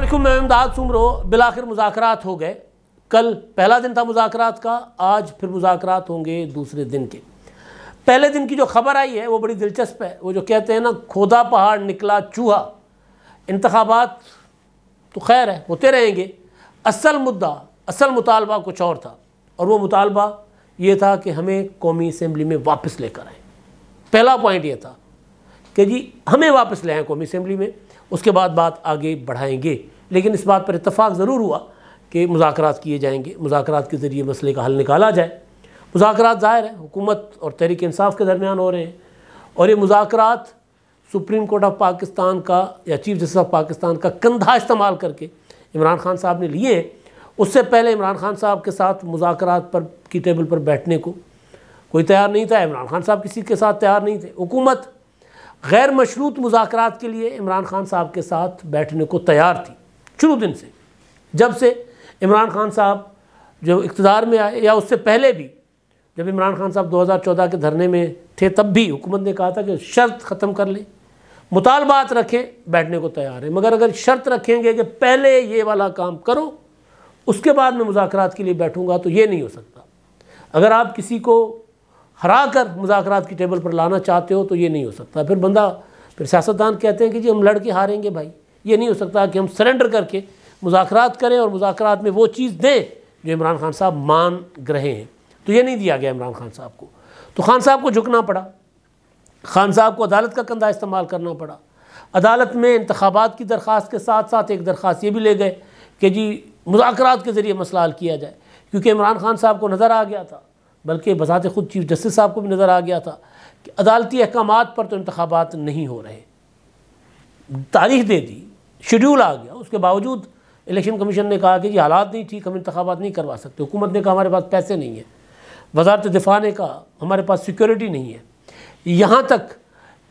علیکم، میں امداد سمرو۔ بالآخر مذاکرات ہو گئے۔ کل پہلا دن تھا مذاکرات کا، آج پھر مذاکرات ہوں گے دوسرے دن کے۔ پہلے دن کی جو خبر آئی ہے وہ بڑی دلچسپ ہے۔ وہ جو کہتے ہیں نا، کھودا پہاڑ نکلا چوہا۔ انتخابات تو خیر ہے، ہوتے رہیں گے۔ اصل مدعا، اصل مطالبہ کچھ اور تھا، اور وہ مطالبہ یہ تھا کہ ہمیں قومی اسمبلی میں واپس لے کر آئیں۔ پہلا پوائنٹ یہ تھا کہ جی ہمیں واپس لے آئیں قومی اسمبلی میں، اس کے بعد بات آگے بڑھائیں گے۔ لیکن اس بات پر اتفاق ضرور ہوا کہ مذاکرات کیے جائیں گے، مذاکرات کے ذریعے مسئلے کا حل نکالا جائے۔ مذاکرات ظاہر ہے حکومت اور تحریک انصاف کے درمیان ہو رہے ہیں، اور یہ مذاکرات سپریم کورٹ آف پاکستان کا یا چیف جسٹس آف پاکستان کا کندھا استعمال کر کے عمران خان صاحب نے لیے ہیں۔ اس سے پہلے عمران خان صاحب کے ساتھ مذاکرات پر کی ٹیبل پر بیٹھنے کو کوئی تیار نہیں تھا۔ عمران خان صاحب کسی کے ساتھ تیار نہیں تھے۔ حکومت غیر مشروط مذاکرات کے لیے عمران خان صاحب کے ساتھ بیٹھنے کو تیار تھی شروع دن سے۔ جب سے عمران خان صاحب جو اقتدار میں آئے، یا اس سے پہلے بھی جب عمران خان صاحب 2014 کے دھرنے میں تھے، تب بھی حکومت نے کہا تھا کہ شرط ختم کر لیں، مطالبات رکھیں، بیٹھنے کو تیار ہیں۔ مگر اگر شرط رکھیں گے کہ پہلے یہ والا کام کرو، اس کے بعد میں مذاکرات کے لیے بیٹھوں گا، تو یہ نہیں ہو سکتا۔ اگر آپ کسی کو ہرا کر مذاکرات کی ٹیبل پر لانا چاہتے ہو تو یہ نہیں ہو سکتا۔ پھر سیاستدان کہتے ہیں کہ جی ہم لڑ کے ہاریں گے۔ بھائی یہ نہیں ہو سکتا کہ ہم سرنڈر کر کے مذاکرات کریں اور مذاکرات میں وہ چیز دیں جو عمران خان صاحب مان رہے ہیں۔ تو یہ نہیں دیا گیا عمران خان صاحب کو، تو خان صاحب کو جھکنا پڑا۔ خان صاحب کو عدالت کا کندھا استعمال کرنا پڑا۔ عدالت میں انتخابات کی درخواست کے ساتھ ساتھ ایک درخواست یہ بھی لے گئے کہ جی مذاکرات کے ذریعے مسئلہ حل کیا جائے، کیونکہ عمران خان صاحب کو نظر آ گیا تھا، بلکہ بذات خود چیف جسٹس صاحب کو بھی نظر آ گیا تھا کہ عدالتی احکامات پر تو انتخابات نہیں ہو رہے۔ تاریخ دے دی، شیڈول آ گیا، اس کے باوجود الیکشن کمیشن نے کہا کہ جی حالات نہیں ٹھیک، ہم انتخابات نہیں کروا سکتے۔ حکومت نے کہا ہمارے پاس پیسے نہیں ہیں۔ وزارت دفاع نے کہا ہمارے پاس سیکیورٹی نہیں ہے۔ یہاں تک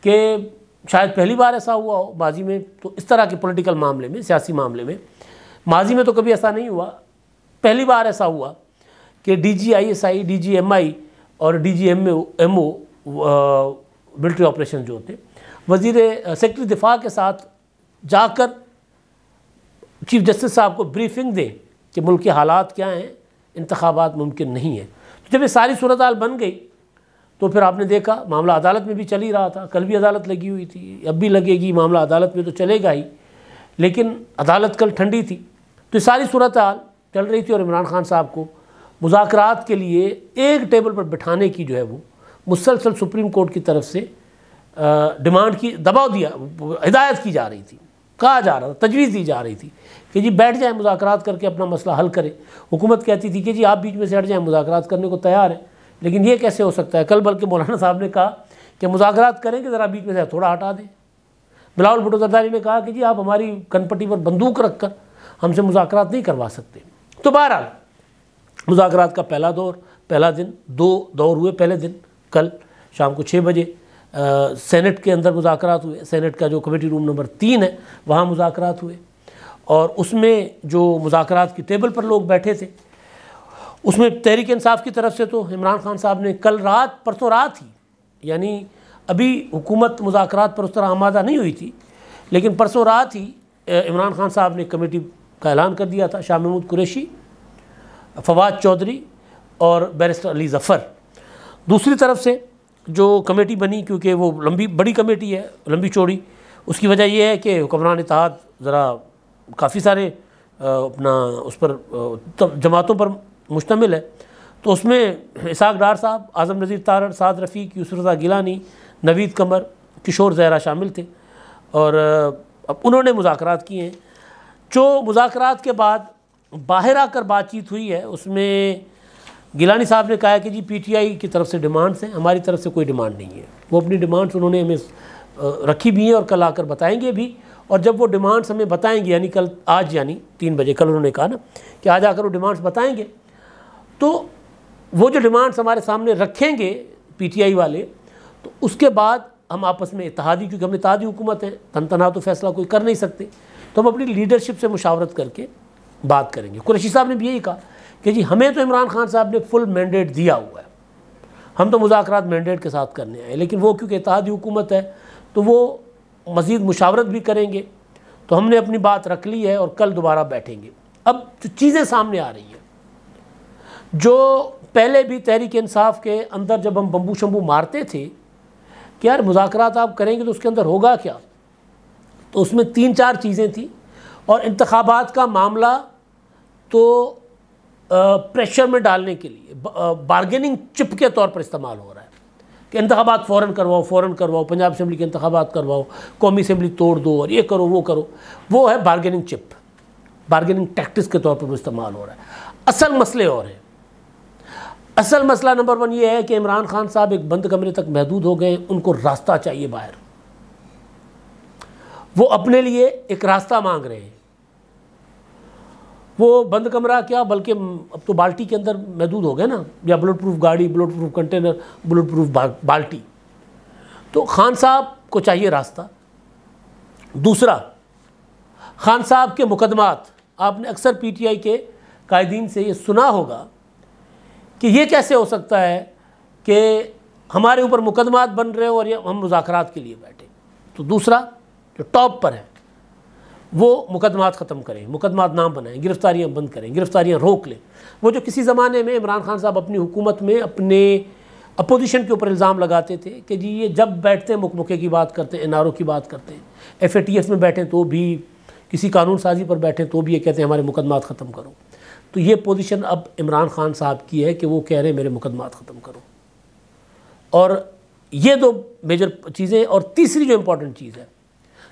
کہ شاید پہلی بار ایسا ہوا ہو ماضی میں، تو اس طرح کے پولیٹیکل معاملے میں، سیاسی معاملے میں ماضی میں تو کبھی ایسا نہیں ہوا، پہلی بار ایسا ہوا کہ D G I S I, D G M I اور D G M O military operation جو ہوتے، سیکرٹری دفاع کے ساتھ جا کر چیف جسٹس صاحب کو بریفنگ دیں کہ ملک کے حالات کیا ہیں، انتخابات ممکن نہیں ہیں۔ جب یہ ساری صورتحال بن گئی تو پھر آپ نے دیکھا معاملہ عدالت میں بھی چل ہی رہا تھا۔ کل بھی عدالت لگی ہوئی تھی، اب بھی لگے گی، معاملہ عدالت میں تو چلے گا ہی، لیکن عدالت کل ٹھنڈی تھی۔ تو یہ ساری صورتحال چل رہی تھی، اور عمران خان صاحب کو مذاکرات کے لیے ایک ٹیبل پر بٹھانے کی جو ہے وہ مسلسل سپریم کورٹ کی طرف سے ڈیمانڈ کی، دباؤ دیا، ہدایت کی جا رہی تھی، کہا جا رہا تھا، تجویز دی جا رہی تھی کہ جی بیٹھ جائیں، مذاکرات کر کے اپنا مسئلہ حل کریں۔ حکومت کہتی تھی کہ جی آپ بیچ میں سے ہٹ جائیں، مذاکرات کرنے کو تیار ہیں، لیکن یہ کیسے ہو سکتا ہے؟ کل بلکہ مولانا صاحب نے کہا کہ مذاکرات کریں کہ ذرا بیچ میں سے تھوڑا ہٹا دیں۔ بلاول بھٹو زرداری نے کہا کہ جی آپ ہماری کنپٹی پر بندوق رکھ کر ہم سے مذاکرات نہیں کروا سکتے۔ تو بہرحال مذاکرات کا پہلا دن، 2 دور ہوئے۔ پہلے دن کل شام کو 6 بجے سینٹ کے اندر مذاکرات ہوئے۔ سینٹ کا جو کمیٹی روم نمبر 3 ہے وہاں مذاکرات ہوئے، اور اس میں جو مذاکرات کی ٹیبل پر لوگ بیٹھے تھے، اس میں تحریک انصاف کی طرف سے تو عمران خان صاحب نے کل رات، پرسوں رات ہی، یعنی ابھی حکومت مذاکرات پر اس طرح آمادہ نہیں ہوئی تھی، لیکن پرسوں رات ہی عمران خان صاحب نے کمیٹی کا اعلان کر دیا تھا۔ شاہ محمود قریشی، فواد چودھری اور بیرسٹر علی ظفر۔ دوسری طرف سے جو کمیٹی بنی، کیونکہ وہ بڑی کمیٹی ہے، لمبی چوڑی، اس کی وجہ یہ ہے کہ حکمران اتحاد ذرا کافی سارے اس پر جماعتوں پر مشتمل ہے، تو اس میں اسحاق ڈار صاحب، اعظم نذیر تارڑ، سعد رفیق، یوسف رضا گیلانی، نوید قمر، کشور زہرا شامل تھے، اور اب انہوں نے مذاکرات کیے ہیں۔ جو مذاکرات کے بعد باہر آ کر بات چیت ہوئی ہے، اس میں گیلانی صاحب نے کہا ہے کہ جی پی ٹی آئی کی طرف سے ڈیمانڈز ہیں، ہماری طرف سے کوئی ڈیمانڈ نہیں ہے۔ وہ اپنی ڈیمانڈز انہوں نے ہمیں رکھی بھی ہیں اور کل آ کر بتائیں گے بھی، اور جب وہ ڈیمانڈز ہمیں بتائیں گے، یعنی آج یعنی 3 بجے، کل انہوں نے کہا نا کہ آج آ کر وہ ڈیمانڈز بتائیں گے، تو وہ جو ڈیمانڈز ہمارے سامنے رکھیں گے پی ٹی آئی والے، تو اس کے بعد ہم آپس میں اتحادی، کیونکہ ہم اتحادی حکومت ہے، تنہا تو فیصلہ کوئی کر نہیں سکتے، تو ہم اپنی لیڈرشپ سے مشاورت کر کے بات کریں گے۔ قریشی صاحب نے بھی یہی کہا کہ جی ہمیں تو عمران خان صاحب نے فل مینڈیٹ دیا ہوا ہے، ہم تو مذاکرات مینڈیٹ کے ساتھ کرنے آئے، لیکن وہ کیونکہ اتحادی حکومت ہے تو وہ مزید مشاورت بھی کریں گے، تو ہم نے اپنی بات رکھ لی ہے اور کل دوبارہ بیٹھیں گے۔ اب جو چیزیں سامنے آ رہی ہیں، جو پہلے بھی تحریک انصاف کے اندر جب ہم بمبو شمبو مارتے تھے کہ یار مذاکرات آپ کریں گے تو اس کے اندر ہوگا کیا، تو اس میں 3-4 چیزیں تھیں، اور انتخابات کا معاملہ تو پریشر میں ڈالنے کے لیے بارگیننگ چپ کے طور پر استعمال ہو رہا ہے کہ انتخابات فوراً کرواؤ، پنجاب اسمبلی کے انتخابات کرواؤ، قومی اسمبلی توڑ دو، اور یہ کرو وہ کرو، وہ ہے بارگیننگ چپ، بارگیننگ ٹیکٹس کے طور پر وہ استعمال ہو رہا ہے۔ اصل مسئلے اور ہیں۔ اصل مسئلہ نمبر 1 یہ ہے کہ عمران خان صاحب ایک بند کمرے تک محدود ہو گئے، ان کو راستہ چاہیے باہر، وہ اپنے لیے ایک راستہ مانگ رہے ہیں۔ وہ بند کمرہ کیا بلکہ اب تو بالٹی کے اندر محدود ہو گئے نا، یا بلٹ پروف گاڑی، bullet proof container, bullet proof بالٹی۔ تو خان صاحب کو چاہیے راستہ۔ دوسرا، خان صاحب کے مقدمات، آپ نے اکثر پی ٹی آئی کے قائدین سے یہ سنا ہوگا کہ یہ کیسے ہو سکتا ہے کہ ہمارے اوپر مقدمات بن رہے ہو اور ہم مذاکرات کے لیے بیٹھے۔ تو دوسرا جو ٹاپ پر ہے وہ مقدمات ختم کریں، مقدمات نام بنائیں، گرفتاریاں بند کریں، گرفتاریاں روک لیں۔ وہ جو کسی زمانے میں عمران خان صاحب اپنی حکومت میں اپنے اپوزیشن کے اوپر الزام لگاتے تھے کہ جی یہ جب بیٹھتے ہیں مکے کی بات کرتے ہیں، این آر او کی بات کرتے ہیں، ایف اے ٹی ایف میں بیٹھیں تو بھی، کسی قانون سازی پر بیٹھیں تو بھی یہ کہتے ہیں ہمارے مقدمات ختم کرو۔ تو یہ پوزیشن اب عمران خان صاحب کی ہے کہ وہ کہہ رہے ہیں میرے مقدمات ختم کرو۔ اور یہ 2 میجر چیزیں، اور تیسری جو امپورٹنٹ چیز ہے،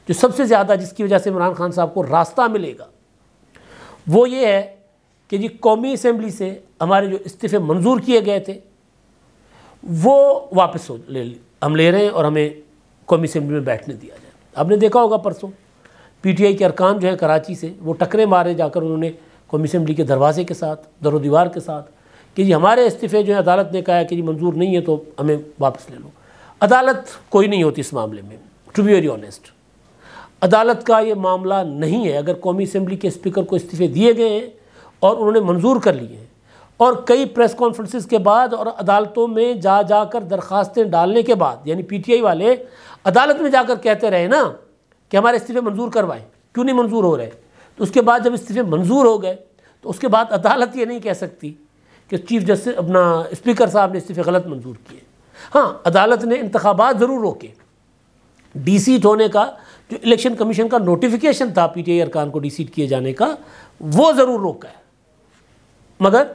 جو سب سے زیادہ جس کی وجہ سے عمران خان صاحب کو راستہ ملے گا، وہ یہ ہے کہ جی قومی اسمبلی سے ہمارے جو استعفے منظور کیے گئے تھے وہ واپس ہم لے رہے ہیں اور ہمیں قومی اسمبلی میں بیٹھنے دیا جائے۔ آپ نے دیکھا ہوگا پرسوں پی ٹی آئی کے ارکان جو ہیں کراچی سے، وہ ٹکرے مارے جا کر انہوں نے قومی اسمبلی کے دروازے کے ساتھ، در و دیوار کے ساتھ، کہ جی ہمارے استعفے جو ہیں عدالت نے کہا ہے کہ جی منظور نہیں ہے تو ہمیں واپس لے لو۔ عدالت کوئی نہیں ہوتی اس معاملے میں، ٹو بی ویری آنیسٹ، عدالت کا یہ معاملہ نہیں ہے۔ اگر قومی اسمبلی کے اسپیکر کو استعفے دیے گئے ہیں اور انہوں نے منظور کر لیے ہیں، اور کئی پریس کانفرنسز کے بعد اور عدالتوں میں جا کر درخواستیں ڈالنے کے بعد، یعنی پی ٹی آئی والے عدالت میں جا کر کہتے رہے نا کہ ہمارے استعفے منظور کروائیں، کیوں نہیں منظور ہو رہے، تو اس کے بعد جب استعفے منظور ہو گئے تو اس کے بعد عدالت یہ نہیں کہہ سکتی کہ چیف جسٹس اپنا اسپیکر صاحب نے استعفے غلط منظور کیے۔ ہاں، عدالت نے انتخابات ضرور روکے، ڈی سیٹ ہونے کا جو الیکشن کمیشن کا نوٹیفیکیشن تھا پی ٹی آئی ارکان کو ڈی سیٹ کیے جانے کا، وہ ضرور روکا ہے، مگر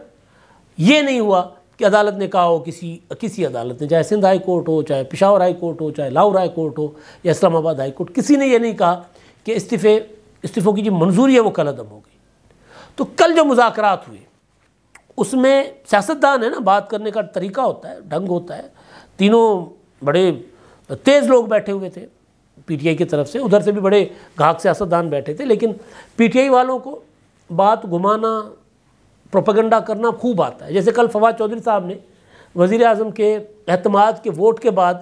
یہ نہیں ہوا کہ عدالت نے کہا ہو، کسی عدالت نے، چاہے سندھ ہائی کورٹ ہو، چاہے پشاور ہائی کورٹ ہو، چاہے لاہور ہائی کورٹ ہو یا اسلام آباد ہائی کورٹ، کسی نے یہ نہیں کہا کہ استعفوں کی جو منظوری ہے وہ کل عدم ہو گئی۔ تو کل جو مذاکرات ہوئے اس میں سیاستدان ہے نا، بات کرنے کا طریقہ ہوتا ہے، ڈھنگ ہوتا ہے، تینوں بڑے تیز لوگ بیٹھے ہوئے تھے پی ٹی آئی کی طرف سے، ادھر سے بھی بڑے گھاک سیاستدان بیٹھے تھے، لیکن پی ٹی آئی والوں کو بات گھمانا، پروپیگنڈا کرنا خوب آتا ہے۔ جیسے کل فواد چودھری صاحب نے وزیر اعظم کے اعتماد کے ووٹ کے بعد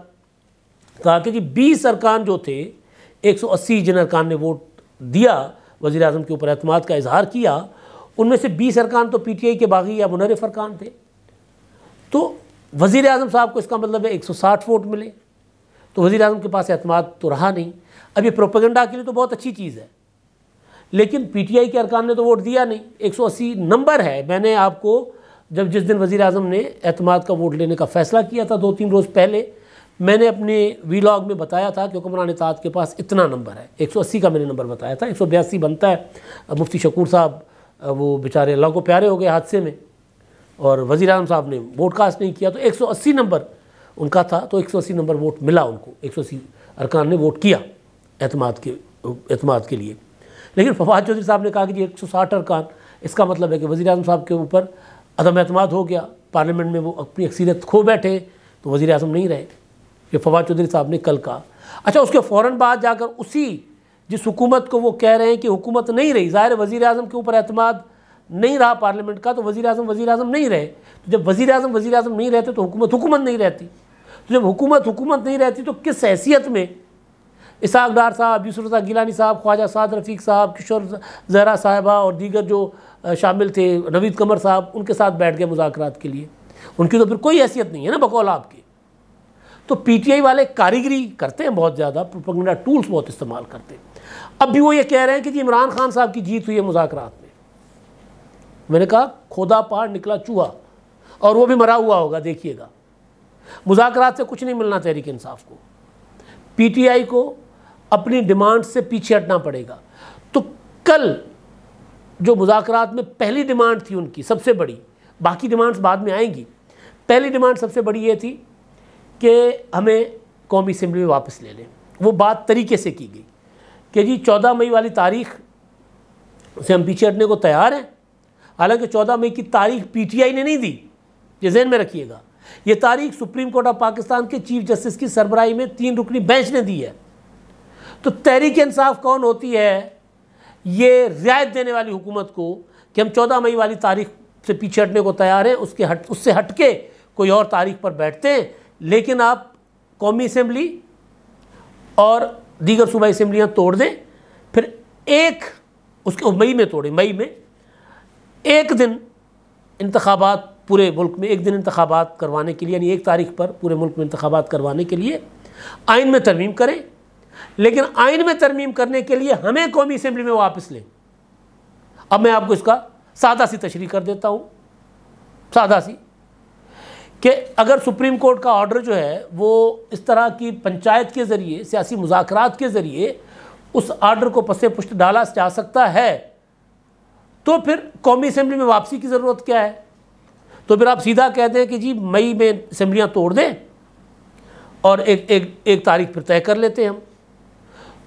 کہا کہ جی 20 ارکان جو تھے، 180 جن ارکان نے ووٹ دیا وزیر اعظم کے اوپر اعتماد کا اظہار کیا، ان میں سے 20 ارکان تو پی ٹی آئی کے باغی یا منحرف ارکان تھے۔ تو وزیر اعظم صاحب کو اس کا مطلب ہے 160 ووٹ ملے، تو وزیر اعظم کے پاس اعتماد تو رہا نہیں۔ اب یہ پروپیگنڈا کے لیے تو بہت اچھی چیز ہے، لیکن پی ٹی آئی کے ارکان نے تو ووٹ دیا نہیں۔ 180 نمبر ہے۔ میں نے آپ کو جس دن وزیر اعظم نے اعتماد کا ووٹ لینے کا فیصلہ کیا تھا 2-3 روز پہلے، میں نے اپنے ویلاگ میں بتایا تھا کہ حکمران اطاعت کے پاس اتنا نمبر ہے، 180 کا میں نے نمبر بتایا تھا، 182 بنتا ہے۔ مفتی شکور صاحب وہ بیچارے اللہ کو پیارے ہو گئے حادثے میں، اور وزیر اعظم صاحب نے ووٹ کاسٹ نہیں کیا، تو 180 نمبر ان کا تھا، تو 180 نمبر ووٹ ملا ان کو، 180 ارکان نے ووٹ کیا اعتماد کے لیے۔ لیکن فواد چودھری صاحب نے کہا کہ جی 160 ارکان، اس کا مطلب ہے کہ وزیر اعظم صاحب کے اوپر عدم اعتماد ہو گیا، پارلیمنٹ میں وہ اپنی اکثریت کھو بیٹھے، تو وزیر اعظم نہیں رہے۔ یہ فواد چودھری صاحب نے کل کہا۔ اچھا، اس کے فوراً بعد جا کر جس حکومت کو وہ کہہ رہے ہیں کہ حکومت نہیں رہی، ظاہر وزیر اعظم کے اوپر اعتماد نہیں رہا پارلیمنٹ کا، تو وزیر اعظم نہیں رہے۔ تو جب وزیر اعظم نہیں رہتے تو حکومت نہیں رہتی، تو جب حکومت نہیں رہتی تو کس حیثیت میں اسحاق ڈار صاحب، یوسف رضا گیلانی صاحب، خواجہ سعد رفیق صاحب، کشور زہرا صاحبہ اور دیگر جو شامل تھے، نوید قمر صاحب، ان کے ساتھ بیٹھ گئے مذاکرات کے لیے؟ ان کی تو پھر کوئی حیثیت نہیں ہے نا بقول آپ کے۔ تو پی ٹی آئی والے کاریگری کرتے ہیں بہت زیادہ، پروپیگنڈا ٹولز بہت استعمال کرتے ہیں۔ اب بھی وہ یہ کہہ رہے ہیں کہ جی عمران خان صاحب کی جیت ہوئی ہے مذاکرات میں نے کہا کھودا پہاڑ نکلا چوہا، اور وہ بھی مرا ہوا ہوگا، دیکھیے گا۔ مذاکرات سے کچھ نہیں ملنا تحریک انصاف کو، پی ٹی آئی کو اپنی ڈیمانڈ سے پیچھے ہٹنا پڑے گا۔ تو کل جو مذاکرات میں پہلی ڈیمانڈ تھی ان کی سب سے بڑی، باقی ڈیمانڈز بعد میں آئیں گی، پہلی ڈیمانڈ سب سے بڑی یہ تھی کہ ہمیں قومی اسمبلی میں واپس لے لیں۔ وہ بات طریقے سے کی گئی کہ جی 14 مئی والی تاریخ سے ہم پیچھے ہٹنے کو تیار ہیں، حالانکہ 14 مئی کی تاریخ پی ٹی آئی نے نہیں دی، یہ ذہن میں رکھیے گا، یہ تاریخ سپریم کورٹ آف پاکستان کے چیف جسٹس کی سربراہی میں 3 رکنی بینچ نے دی ہے۔ تو تحریک انصاف کون ہوتی ہے؟ یہ رعایت دینے والی حکومت کو کہ ہم 14 مئی والی تاریخ سے پیچھے ہٹنے کو تیار ہیں، اس سے ہٹ کے کوئی اور تاریخ پر بیٹھتے ہیں، لیکن آپ قومی اسمبلی اور دیگر صوبائی اسمبلیاں توڑ دیں، پھر اس کے مئی میں توڑیں، مئی میں ایک دن انتخابات پورے ملک میں، ایک دن انتخابات کروانے کے لیے، یعنی 1 تاریخ پر پورے ملک میں انتخابات کروانے کے لیے آئین میں ترمیم کریں، لیکن آئین میں ترمیم کرنے کے لیے ہمیں قومی اسمبلی میں واپس لیں۔ اب میں آپ کو اس کا سادہ سی تشریح کر دیتا ہوں، سادہ سی، کہ اگر سپریم کورٹ کا آرڈر جو ہے وہ اس طرح کی پنچایت کے ذریعے، سیاسی مذاکرات کے ذریعے اس آرڈر کو پس پشت ڈالا جا سکتا ہے، تو پھر قومی اسمبلی میں واپسی کی ضرورت کیا ہے؟ تو پھر آپ سیدھا کہہ دیں کہ جی مئی میں اسمبلیاں توڑ دیں اور ایک تاریخ پھر طے کر لیتے ہیں ہم۔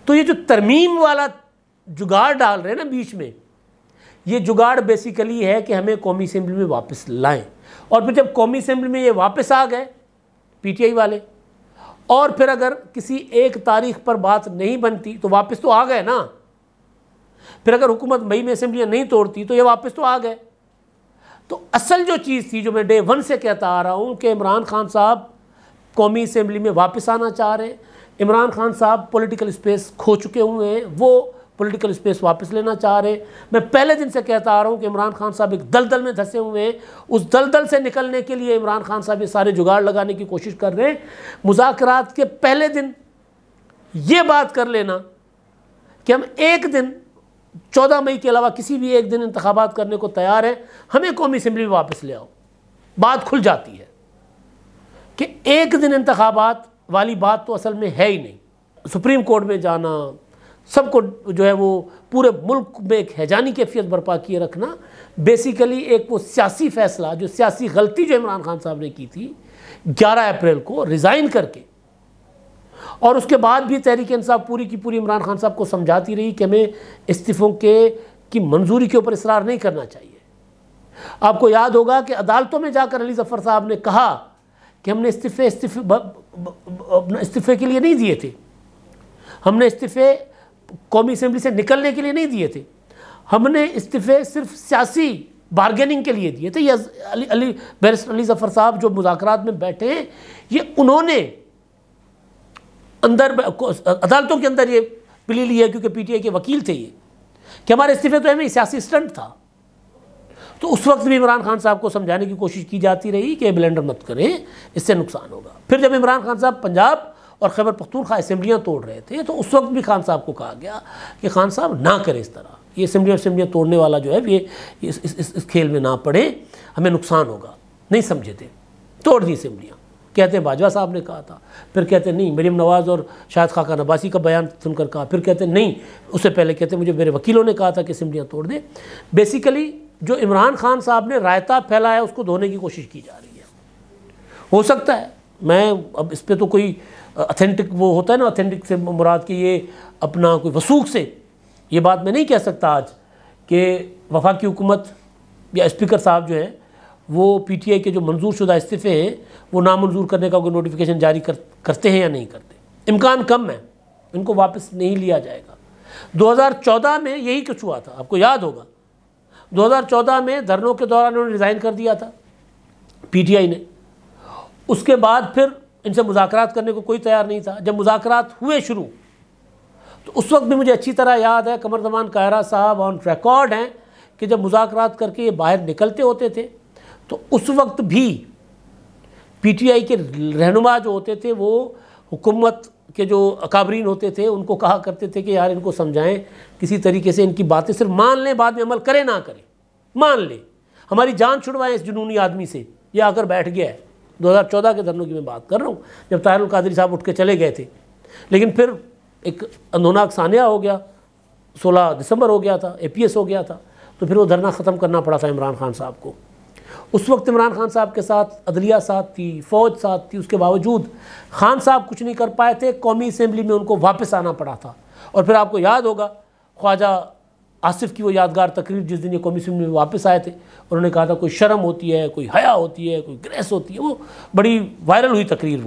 تو یہ جو ترمیم والا جگاڑ ڈال رہے ہیں نا بیچ میں، یہ جگاڑ بیسیکلی ہے کہ ہمیں قومی اسمبلی میں واپس لائیں، اور پھر جب قومی اسمبلی میں یہ واپس آ گئے پی ٹی آئی والے، اور پھر اگر کسی ایک تاریخ پر بات نہیں بنتی تو واپس تو آ گئے نا، پھر اگر حکومت مئی میں اسمبلیاں نہیں توڑتی تو یہ واپس تو آ گئے۔ تو اصل جو چیز تھی، جو میں ڈے 1 سے کہتا آ رہا ہوں کہ عمران خان صاحب قومی اسمبلی میں واپس آنا چاہ رہے ہیں، عمران خان صاحب پولیٹیکل اسپیس کھو چکے ہوئے ہیں، وہ پولیٹیکل اسپیس واپس لینا چاہ رہے ہیں۔ میں پہلے دن سے کہتا آ رہا ہوں کہ عمران خان صاحب ایک دلدل میں دھسے ہوئے ہیں، اس دلدل سے نکلنے کے لیے عمران خان صاحب یہ سارے جگاڑ لگانے کی کوشش کر رہے ہیں۔ مذاکرات کے پہلے دن یہ بات کر لینا کہ ہم ایک دن 14 مئی کے علاوہ کسی بھی ایک دن انتخابات کرنے کو تیار ہیں، ہمیں قومی اسمبلی میں واپس لے آؤ، بات کھل جاتی ہے کہ ایک دن انتخابات والی بات تو اصل میں ہے ہی نہیں۔ سپریم کورٹ میں جانا، سب کو جو ہے وہ پورے ملک میں ایک ہیجانی کیفیت برپا کیے رکھنا، بیسیکلی ایک وہ سیاسی فیصلہ، جو سیاسی غلطی جو عمران خان صاحب نے کی تھی 11 اپریل کو ریزائن کر کے، اور اس کے بعد بھی تحریک انصاف پوری کی پوری عمران خان صاحب کو سمجھاتی رہی کہ ہمیں استعفوں کی منظوری کے اوپر اصرار نہیں کرنا چاہیے۔ آپ کو یاد ہوگا کہ عدالتوں میں جا کر علی ظفر صاحب نے کہا کہ ہم نے استعفے کے لیے نہیں دیے تھے، ہم نے استعفے قومی اسمبلی سے نکلنے کے لیے نہیں دیے تھے، ہم نے استعفے صرف سیاسی بارگیننگ کے لیے دیے تھے۔ یہ بیرسٹر علی ظفر صاحب جو مذاکرات میں بیٹھے ہیں، یہ انہوں نے عدالتوں کے اندر یہ پلی لی ہے، کیونکہ پی ٹی آئی کے وکیل تھے یہ، کہ ہمارے استعفے تو ہمیں سیاسی سٹنٹ تھا۔ تو اس وقت بھی عمران خان صاحب کو سمجھانے کی کوشش کی جاتی رہی کہ بلینڈر مت کریں، اس سے نقصان ہوگا۔ پھر جب عمران خان صاحب پنجاب اور خیبر پختونخوا اسمبلیاں توڑ رہے تھے، تو اس وقت بھی خان صاحب کو کہا گیا کہ خان صاحب نہ کریں اس طرح، یہ اسمبلیاں توڑنے والا جو ہے یہ اس کھیل میں نہ پڑے، ہمیں نقصان ہوگا۔ نہیں سمجھے تھے، توڑ دی اسمبلیاں۔ کہتے ہیں باجوہ صاحب نے کہا تھا، پھر کہتے ہیں نہیں مریم نواز اور شاہد خاقان عباسی کا بیان سن کر کہا، پھر کہتے ہیں نہیں، اس سے پہلے کہتے ہیں مجھے میرے وکیلوں نے کہا تھا کہ اسمبلیاں توڑ دیں۔ بیسیکلی جو عمران خان صاحب نے رائتا پھیلایا ہے اس کو دھونے کی کوشش کی جا رہی ہے۔ ہو سکتا ہے، میں اب اس پہ تو کوئی اتھینٹک وہ ہوتا ہے نا، اتھینٹک سے مراد کہ یہ اپنا کوئی وثوق سے یہ بات میں نہیں کہہ سکتا آج کہ وفاقی حکومت یا اسپیکر صاحب جو ہیں وہ پی ٹی آئی کے جو منظور شدہ استعفے ہیں وہ نامنظور کرنے کا کوئی نوٹیفیکیشن جاری کرتے ہیں یا نہیں کرتے۔ امکان کم ہے، ان کو واپس نہیں لیا جائے گا۔ 2014 میں یہی کچھ ہوا تھا، آپ کو یاد ہوگا 2014 میں دھرنوں کے دوران انہوں نے ریزائن کر دیا تھا پی ٹی آئی نے۔ اس کے بعد پھر ان سے مذاکرات کرنے کو کوئی تیار نہیں تھا۔ جب مذاکرات ہوئے شروع، تو اس وقت بھی مجھے اچھی طرح یاد ہے، قمر زمان قاہرہ صاحب آن ریکارڈ ہیں کہ جب مذاکرات کر کے یہ باہر نکلتے ہوتے تھے تو اس وقت بھی پی ٹی آئی کے رہنما جو ہوتے تھے وہ حکومت کے جو اکابرین ہوتے تھے ان کو کہا کرتے تھے کہ یار ان کو سمجھائیں کسی طریقے سے، ان کی باتیں صرف مان لیں، بعد میں عمل کریں نہ کریں، مان لیں، ہماری جان چھڑوائیں اس جنونی آدمی سے، یہ آ کر بیٹھ گیا ہے۔ 2014 کے دھرنوں کی میں بات کر رہا ہوں، جب طاہر القادری صاحب اٹھ کے چلے گئے تھے، لیکن پھر ایک اندھوناک سانحہ ہو گیا، 16 دسمبر ہو گیا تھا، APS ہو گیا تھا، تو پھر وہ دھرنا ختم کرنا پڑا تھا عمران خان صاحب کو۔ اس وقت عمران خان صاحب کے ساتھ عدلیہ ساتھ تھی، فوج ساتھ تھی، اس کے باوجود خان صاحب کچھ نہیں کر پائے تھے، قومی اسمبلی میں ان کو واپس آنا پڑا تھا۔ اور پھر آپ کو یاد ہوگا خواجہ آصف کی وہ یادگار تقریر، جس دن یہ قومی اسمبلی میں واپس آئے تھے، انہوں نے کہا تھا کوئی شرم ہوتی ہے، کوئی حیا ہوتی ہے، کوئی گریس ہوتی ہے، وہ بڑی وائرل ہوئی تقریر۔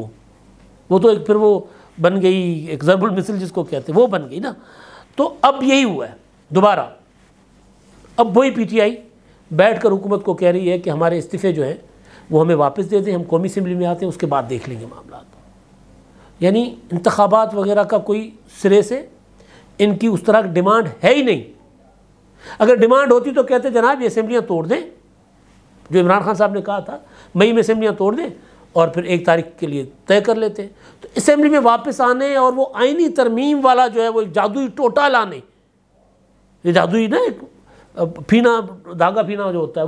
وہ تو ایک پھر وہ بن گئی ایک ضرب المثل جس کو کہتے ہیں، وہ بن گئی نا۔ تو اب یہی ہوا ہے دوبارہ، اب وہی PTI بیٹھ کر حکومت کو کہہ رہی ہے کہ ہمارے استعفے جو ہیں وہ ہمیں واپس دے دیں، ہم قومی اسمبلی میں آتے ہیں، اس کے بعد دیکھ لیں گے معاملات۔ یعنی انتخابات وغیرہ کا کوئی سرے سے ان کی اس طرح کی ڈیمانڈ ہے ہی نہیں۔ اگر ڈیمانڈ ہوتی تو کہتے جناب یہ اسمبلیاں توڑ دیں، جو عمران خان صاحب نے کہا تھا مئی میں اسمبلیاں توڑ دیں اور پھر 1 تاریخ کے لیے طے کر لیتے۔ تو اسمبلی میں واپس آنے اور وہ آئینی ترمیم والا جو ہے وہ ایک جادوئی ٹوٹا لانے، یہ جادوئی نا ایک پھینا، دھاگا پھینا جو ہوتا ہے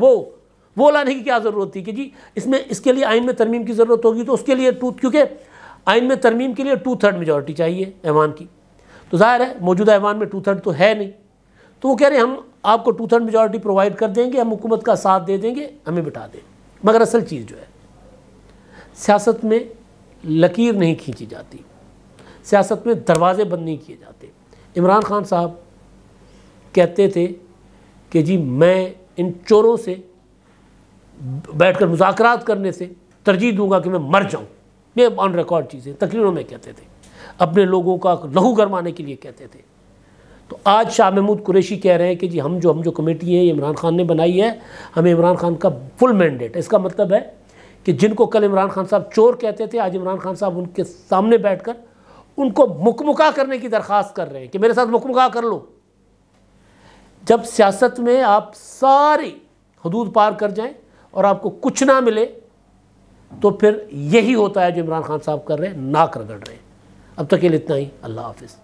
وہ لانے کی کیا ضرورت تھی کہ جی اس کے لیے آئین میں ترمیم کی ضرورت ہوگی، تو اس کے لیے کیونکہ آئین میں ترمیم کے لیے 2/3 میجورٹی چاہیے ایوان کی، تو ظاہر ہے موجودہ ایوان میں 2/3 تو ہے نہیں، تو وہ کہہ رہے ہیں ہم آپ کو 2/3 میجورٹی پرووائڈ کر دیں گے، ہم حکومت کا ساتھ دے دیں گے، ہمیں بٹھا دیں۔ مگر اصل چیز جو ہے سیاست میں لکیر نہیں کھینچی جاتی، سیاست میں دروازے بند نہیں کیے جاتے۔ عمران خان صاحب کہتے تھے کہ جی میں ان چوروں سے بیٹھ کر مذاکرات کرنے سے ترجیح دوں گا کہ میں مر جاؤں، یہ آن ریکارڈ چیزیں تقریروں میں کہتے تھے، اپنے لوگوں کا لہو گرمانے کے لیے کہتے تھے۔ تو آج شاہ محمود قریشی کہہ رہے ہیں کہ جی ہم جو کمیٹی ہے یہ عمران خان نے بنائی ہے، ہمیں عمران خان کا فل مینڈیٹ ہے۔ اس کا مطلب ہے کہ جن کو کل عمران خان صاحب چور کہتے تھے، آج عمران خان صاحب ان کے سامنے بیٹھ کر ان کو مکمکا کرنے کی درخواست کر رہے ہیں کہ میرے ساتھ مکمکا کر لو۔ جب سیاست میں آپ ساری حدود پار کر جائیں اور آپ کو کچھ نہ ملے تو پھر یہی ہوتا ہے جو عمران خان صاحب کر رہے ہیں، ناک رگڑ رہے ہیں۔ اب تک کے لیے اتنا ہی، اللہ حافظ۔